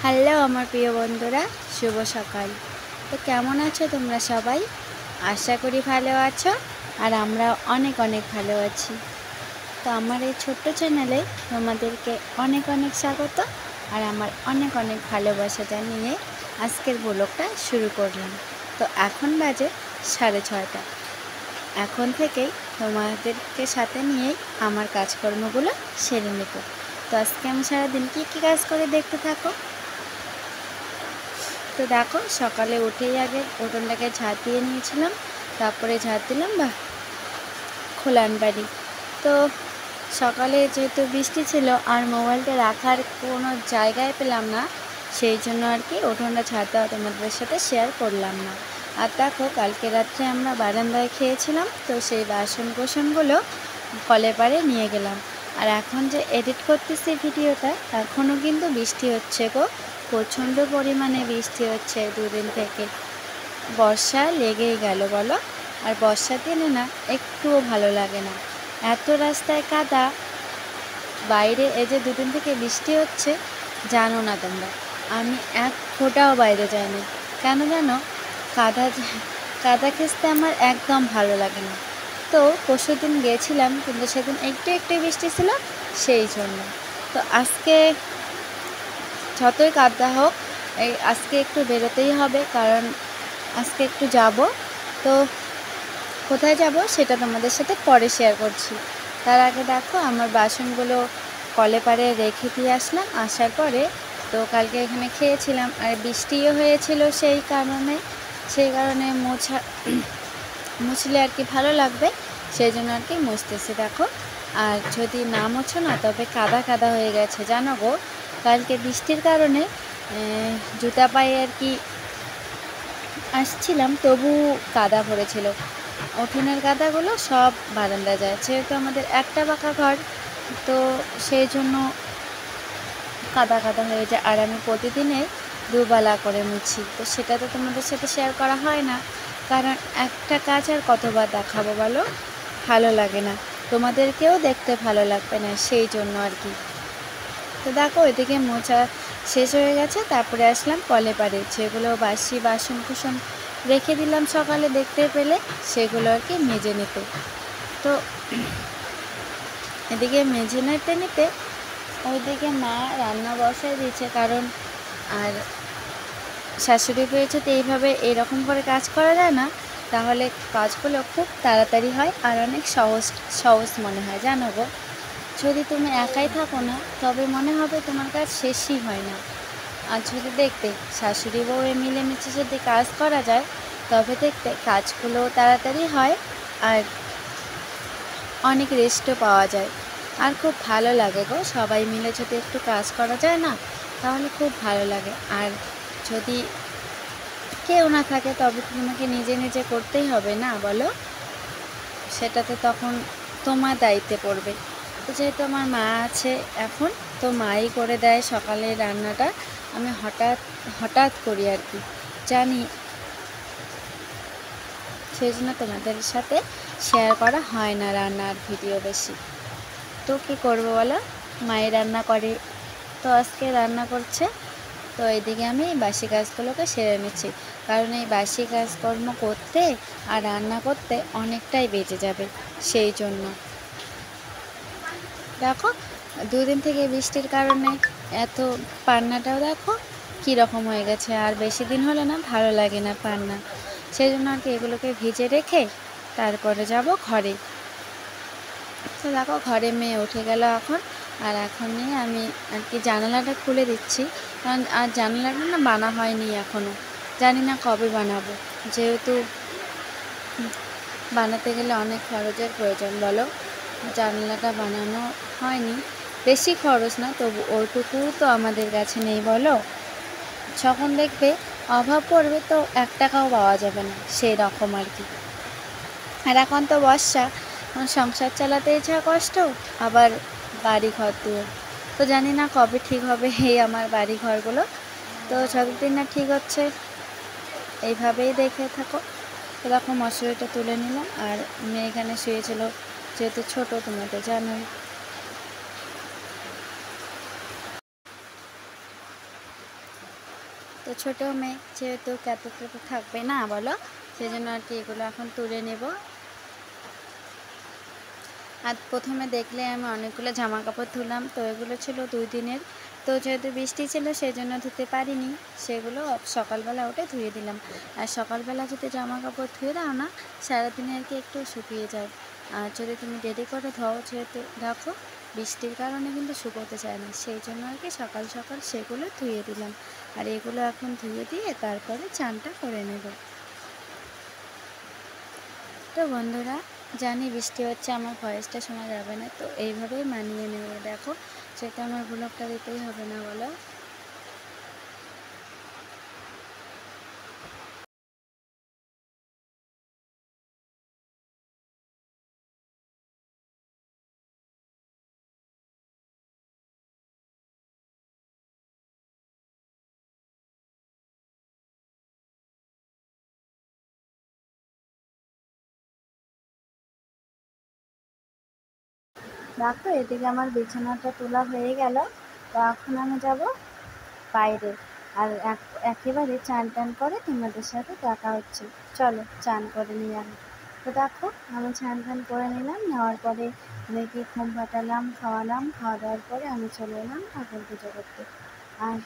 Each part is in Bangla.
হ্যালো আমার প্রিয় বন্ধুরা, শুভ সকাল। তো কেমন আছো তোমরা সবাই? আশা করি ভালো আছো, আর আমরা অনেক অনেক ভালো আছি। তো আমার এই ছোট্ট চ্যানেলে তোমাদেরকে অনেক অনেক স্বাগত, আর আমার অনেক অনেক ভালোবাসা জানিয়ে আজকের ব্লগটা শুরু করলাম। তো এখন বাজে 6:30। এখন থেকেই তোমাদেরকে সাথে নিয়েই আমার কাজকর্মগুলো সেরে নেব। তো আজকে আমি সারাদিন কী কী কাজ করে দেখতে থাকো। তো দেখো, সকালে উঠেই আগে উঠোনটাকে ঝাঁট দিয়ে নিয়েছিলাম, তারপরে ঝাঁট দিলাম খোলান বাড়ি। তো সকালে যেহেতু বৃষ্টি ছিল আর মোবাইলটা রাখার কোনো জায়গায় পেলাম না, সেই জন্য আর কি উঠোনটা ঝাঁট দেওয়া তোমাদের সাথে শেয়ার করলাম না। আর দেখো, কালকে রাত্রে আমরা বারান্দায় খেয়েছিলাম, তো সেই বাসন কোসনগুলো কলে পাড়ে নিয়ে গেলাম। আর এখন যে এডিট করতেছি ভিডিওটা, এখনও কিন্তু বৃষ্টি হচ্ছে গো, প্রচণ্ড পরিমাণে বৃষ্টি হচ্ছে দুদিন থেকে। বর্ষা লেগেই গেল বলো। আর বর্ষার দিনে না একটুও ভালো লাগে না, এত রাস্তায় কাদা। বাইরে এই যে দুদিন থেকে বৃষ্টি হচ্ছে, জানো না তোমরা, আমি এক ফোঁটাও বাইরে যাইনি। কেন জানো? কাদা কাদা খেতে আমার একদম ভালো লাগে না। তো পরশুদিন গিয়েছিলাম, কিন্তু সেদিন একটু একটু বৃষ্টি ছিল, সেই জন্য। তো আজকে যতই কাদা হোক, আজকে একটু বেরোতেই হবে, কারণ আজকে একটু যাব। তো কোথায় যাব সেটা তোমাদের সাথে পরে শেয়ার করছি। তার আগে দেখো, আমার বাসনগুলো কলে পাড়ে রেখে দিয়ে আসলাম। আসার পরে তো কালকে এখানে খেয়েছিলাম, আর বৃষ্টিও হয়েছিল, সেই কারণে মুছলে আর কি ভালো লাগবে, সেই জন্য আর কি মুছতেছি দেখো। আর যদি না মুছো না, তবে কাদা কাদা হয়ে গেছে জানো গো। কালকে বৃষ্টির কারণে জুতা পায়ে আর কি আসছিলাম, তবু কাদা পড়েছিল। উঠোনের কাদাগুলো সব বারান্দায় যায়, যেহেতু আমাদের একটা পাকা ঘর, তো সেই জন্য কাদা কাদা হয়ে যায়। আর আমি প্রতিদিনে দুবেলা করে মুছি, তো সেটা তো তোমাদের সাথে শেয়ার করা হয় না, কারণ একটা কাজ আর কতবার দেখাবো বলো, ভালো লাগে না, তোমাদেরকেও দেখতে ভালো লাগবে না, সেই জন্য আর কি। তো দেখো, ওইদিকে মোছা শেষ হয়ে গেছে, তারপরে আসলাম কলে পাড়ে। যেগুলো বাসি বাসন কুসন রেখে দিলাম সকালে দেখতে পেলে, সেগুলো আর কি মেজে নিতে। তো এদিকে মেজে নিতে নিতে ওইদিকে মা রান্না বসায় দিয়েছে, কারণ আর শাশুড়ি পেয়েছে, তো এইভাবে এরকম করে কাজ করা যায় না, তাহলে কাজগুলো খুব তাড়াতাড়ি হয় আর অনেক সহজ সহজ মনে হয় জানো গো। যদি তুমি একাই থাকো না, তবে মনে হবে তোমার কাজ শেষই হয় না। আর যদি দেখতে শাশুড়ি বউয়ে মিলেমিশে যদি কাজ করা যায়, তবে দেখতে কাজগুলো তাড়াতাড়ি হয় আর অনেক রেস্টও পাওয়া যায়। আর খুব ভালো লাগে গো, সবাই মিলে যদি একটু কাজ করা যায় না, তাহলে খুব ভালো লাগে। আর যদি কেউ না থাকে, তবে তোমাকে নিজে নিজে করতেই হবে না বলো, সেটাতে তখন তোমার দায়িত্বে পড়বে। তো যেহেতু আমার মা আছে এখন, তো মাই করে দেয় সকালের রান্নাটা। আমি হঠাৎ হঠাৎ করি আর কি, জানি, সেই জন্য তোমাদের সাথে শেয়ার করা হয় না রান্নার ভিডিও বেশি। তো কী করবো বলো, মায়ের রান্না করে, তো আজকে রান্না করছে। তো এইদিকে আমি বাসি কাজগুলোকে সেরে নিচ্ছি, কারণ এই বাসি কাজকর্ম করতে আর রান্না করতে অনেকটাই বেঁচে যাবে, সেই জন্য। দেখো, দুদিন থেকে বৃষ্টির কারণে এত পান্নাটাও দেখো কীরকম হয়ে গেছে, আর বেশি দিন হলে না ভালো লাগে না পান্না, সেই জন্য আর কি এগুলোকে ভিজে রেখে তারপরে যাব ঘরে। তো দেখো, ঘরে মেয়ে উঠে গেল এখন, আর এখন নিয়ে আমি আর কি জানালাটা খুলে দিচ্ছি, কারণ আর জানালাটা না বানা হয়নি এখনও, জানি না কবে বানাবো, যেহেতু বানাতে গেলে অনেক খরচের প্রয়োজন বলো। জানালাটা বানানো হয়নি, বেশি খরচ না, তবু ওইটুকু তো আমাদের কাছে নেই বলো। যখন দেখবে অভাব পড়বে, তো 1 টাকাও পাওয়া যাবে না, সেই রকম আর কি। আর এখন তো বর্ষা, সংসার চালাতেই যা কষ্ট, আবার বাড়ি ঘর দুয়ার, তো জানি না কবে ঠিক হবে এই আমার বাড়ি ঘরগুলো। তো যতদিন না ঠিক হচ্ছে, এইভাবেই দেখে থাকো। তো দেখো, মশারিটা তুলে নিলাম, আর মেয়ে এখানে শুয়েছিল, যেহেতু ছোটো তোমরা তো জানোই। তো ছোটো মেয়ে যেহেতু কত থাকবে না বলো, সেই জন্য আর কি এগুলো এখন তুলে নেব। আর প্রথমে দেখলে আমি অনেকগুলো জামা কাপড় ধুলাম, তো এগুলো ছিল 2 দিনের। তো যেহেতু বৃষ্টি ছিল সেই জন্য ধুতে পারিনি, সেগুলো সকালবেলা উঠে ধুয়ে দিলাম। আর সকালবেলা যদি জামা কাপড় ধুয়ে দাও না, সারাদিনে আর কি একটু শুকিয়ে যায়। আর যদি তুমি দেরি করে ধোও, যেহেতু দেখো বৃষ্টির কারণে কিন্তু শুকোতে চায় না, সেই জন্য আর কি সকাল সকাল সেগুলো ধুয়ে দিলাম। আর এগুলো এখন ধুয়ে দিয়ে তারপরে চানটা করে নেব। তো বন্ধুরা, জানি বৃষ্টি হচ্ছে, আমার ভয়েসটা শোনা যাবে না, তো এইভাবেই মানিয়ে নেব। দেখো সেটা আমার ব্লগটা দিতেই হবে না বলো। দেখো এদিকে আমার বিছানাটা তোলা হয়ে গেল। তো এখন আমি যাব বাইরে, আর একেবারে চান টান করে তোমাদের সাথে দেখা হচ্ছে। চলো চান করে নিই আমি। তো দেখো আমি চান টান করে নিলাম, নেওয়ার পরে মেয়েকে ঘুম পাঠালাম, খাওয়ালাম, খাওয়া দাওয়ার পরে আমি চলে এলাম ঠাকুর পুজো করতে। আর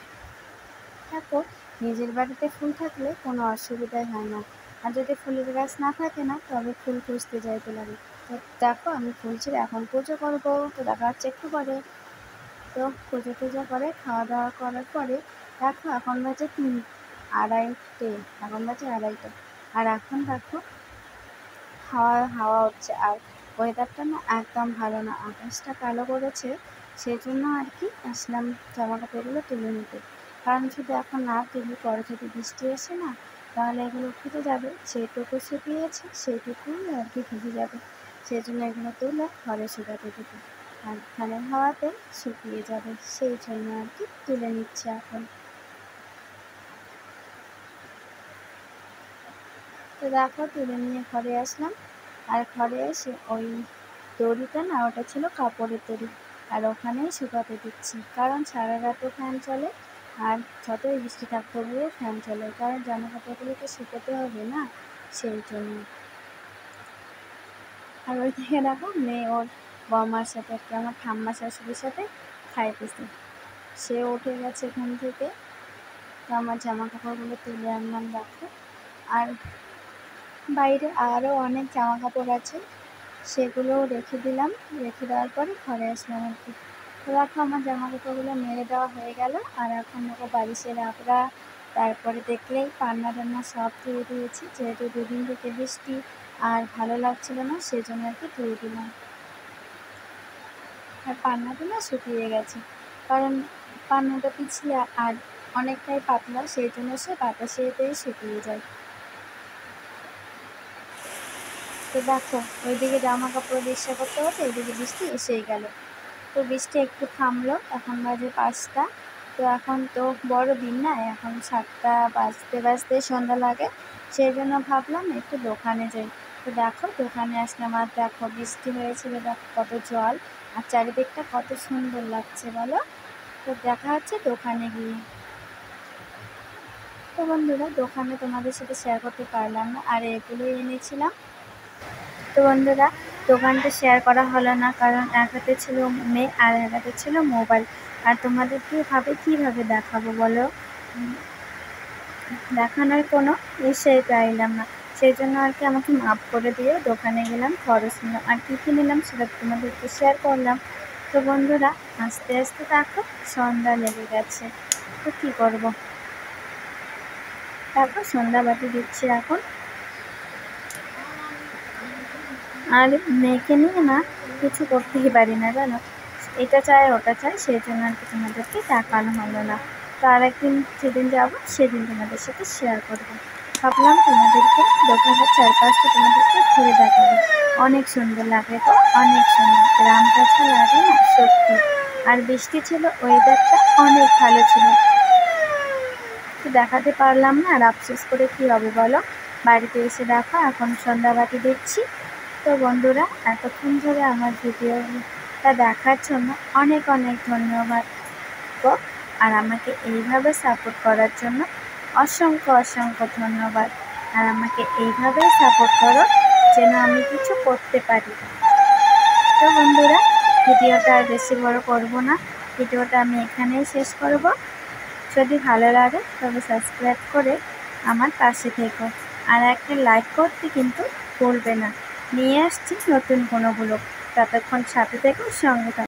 দেখো নিজের বাড়িতে ফুল থাকলে কোনো অসুবিধাই হয় না, আর যদি ফুলের গাছ না থাকে না তবে ফুল খুঁজতে যাইতে লাগে। তো দেখো আমি ফুল ছিঁড়ে এখন পুজো করবো, তো দেখা হচ্ছে একটু পরে। তো পুজো টুজো করে খাওয়া দাওয়া করার পরে দেখো এখন বাজে 2:30, এখন বাজে 2:30। আর এখন দেখো হাওয়া হাওয়া হচ্ছে, আর ওয়েদারটা না একদম ভালো না, আকাশটা কালো করেছে। সেই জন্য আর কি আসলাম জামা কাপড়গুলো তুলে নিতে। কারণ যদি এখন না তুলি, পরে যদি বৃষ্টি আসে না, তাহলে এগুলো ভিজে যাবে, যেটুকু শুকিয়েছে সেইটুকুই আর কি ভিজে যাবে। সেই জন্য এগুলো তুলে ঘরে শুকাতে দেবো, আর ফ্যানের হাওয়াতে শুকিয়ে যাবে, সেই জন্য আর কি তুলে নিচ্ছে এখন। তো দেখো তুলে নিয়ে ঘরে আসলাম, আর ঘরে এসে ওই দড়িটা না, ওটা ছিল কাপড়ের দড়ি, আর ওখানেই শুকাতে দিচ্ছি। কারণ সারা রাতও ফ্যান চলে, আর যতই বৃষ্টি থাক তবুও ফ্যান চলে, কারণ জামা কাপড়গুলো তো শুকোতে হবে না, সেই জন্য। আর ওই থেকে দেখো মেয়ে ওর বৌমার সাথে, একটা আমার ঠাম্মা শাশুড়ির সাথে খাইতেছে। সে উঠে গেছে ঘুম থেকে। তো আমার জামা কাপড়গুলো তুলে আনলাম দেখো। আর বাইরে আরও অনেক জামা কাপড় আছে, সেগুলোও রেখে দিলাম। রেখে দেওয়ার পরে ঘরে আসলাম আর কি। তো দেখো আমার জামা কাপড়গুলো মেরে দেওয়া হয়ে গেল। আর এখন দেখো বালিশের আপড়া, তারপরে দেখলেই পান্না টান্না সব ধুয়ে দিয়েছি, যেহেতু 2 দিন থেকে বৃষ্টি আর ভালো লাগছিল না, সেজন্য আর কি ধুয়ে দিলাম। আর পান্নাগুলো শুকিয়ে গেছে, কারণ পান্নাটা পিছলে আর অনেকটাই পাতলা, সেই জন্য সে বাতাসেতেই শুকিয়ে যায়। তো দেখো ওইদিকে জামা কাপড় ইচ্ছা করতে করতে এদিকে বৃষ্টি এসেই গেল। তো বৃষ্টি একটু থামলো, এখন বাজে 5টা। তো এখন তো বড় দিন না, এখন 7টা বাজতে বাজতে সন্ধ্যা লাগে, সেই জন্য ভাবলাম একটু দোকানে যাই। তো দেখো দোকানে আসলাম, আর দেখো বৃষ্টি হয়েছিল, দেখো কত জল, আর চারিদিকটা কত সুন্দর লাগছে বলো। তো দেখা হচ্ছে দোকানে গিয়ে। তো বন্ধুরা, দোকানে তোমাদের সাথে শেয়ার করতে পারলাম না, আর এগুলোই এনেছিলাম। তো বন্ধুরা, দোকানটা শেয়ার করা হলো না, কারণ এক হাতে ছিল মেয়ে আর এক হাতে ছিল মোবাইল, আর তোমাদেরকে কীভাবে দেখাবো বলো, দেখানোর কোনো ইসেই পাইলাম না। সেই জন্য আর কি আমাকে মাফ করে দিয়ে দোকানে গেলাম, খরচ নিলাম, আর কী কী নিলাম সেটা তোমাদেরকে শেয়ার করলাম। তো বন্ধুরা, আস্তে আস্তে দেখো সন্ধ্যা লেগে গেছে। তো কী করবো, দেখো সন্ধ্যাবাতি দিচ্ছি এখন। আর মেয়েকে নিয়ে না কিছু করতেই পারি না জানো, এটা চাই ওটা চাই, সেই জন্য আর কি তোমাদেরকে দেখানো হলো না। তো আর একদিন যেদিন যাবো সেদিন তোমাদের সাথে শেয়ার করবো। ভাবলাম তোমাদেরকে দোকানের চারপাশটা তোমাদেরকে ঘুরে দেখাবো, অনেক সুন্দর লাগে তো, অনেক সুন্দর, গ্রামটা যা লাগে না সত্যি। আর বৃষ্টি ছিল, ওয়েদারটা অনেক ভালো ছিল, তো দেখাতে পারলাম না, আর আফসোস করে কী হবে বলো। বাড়িতে এসে দেখো এখন সন্ধ্যাবাতি দিচ্ছি। তো বন্ধুরা, এতক্ষণ ধরে আমার ভিডিওটা দেখার জন্য অনেক অনেক ধন্যবাদ, আর আমাকে এইভাবে সাপোর্ট করার জন্য অসংখ্য অসংখ্য ধন্যবাদ। আর আমাকে এইভাবেই সাপোর্ট করো যেন আমি কিছু করতে পারি। তো বন্ধুরা, ভিডিওটা আর বেশি বড় করব না, ভিডিওটা আমি এখানেই শেষ করব। যদি ভালো লাগে তবে সাবস্ক্রাইব করে আমার পাশে থেকো, আর একটা লাইক করতে কিন্তু ভুলবে না। নিয়ে আসছি নতুন কোনো ব্লগ, ততক্ষণ সাথে থেকো, সঙ্গে থাকো।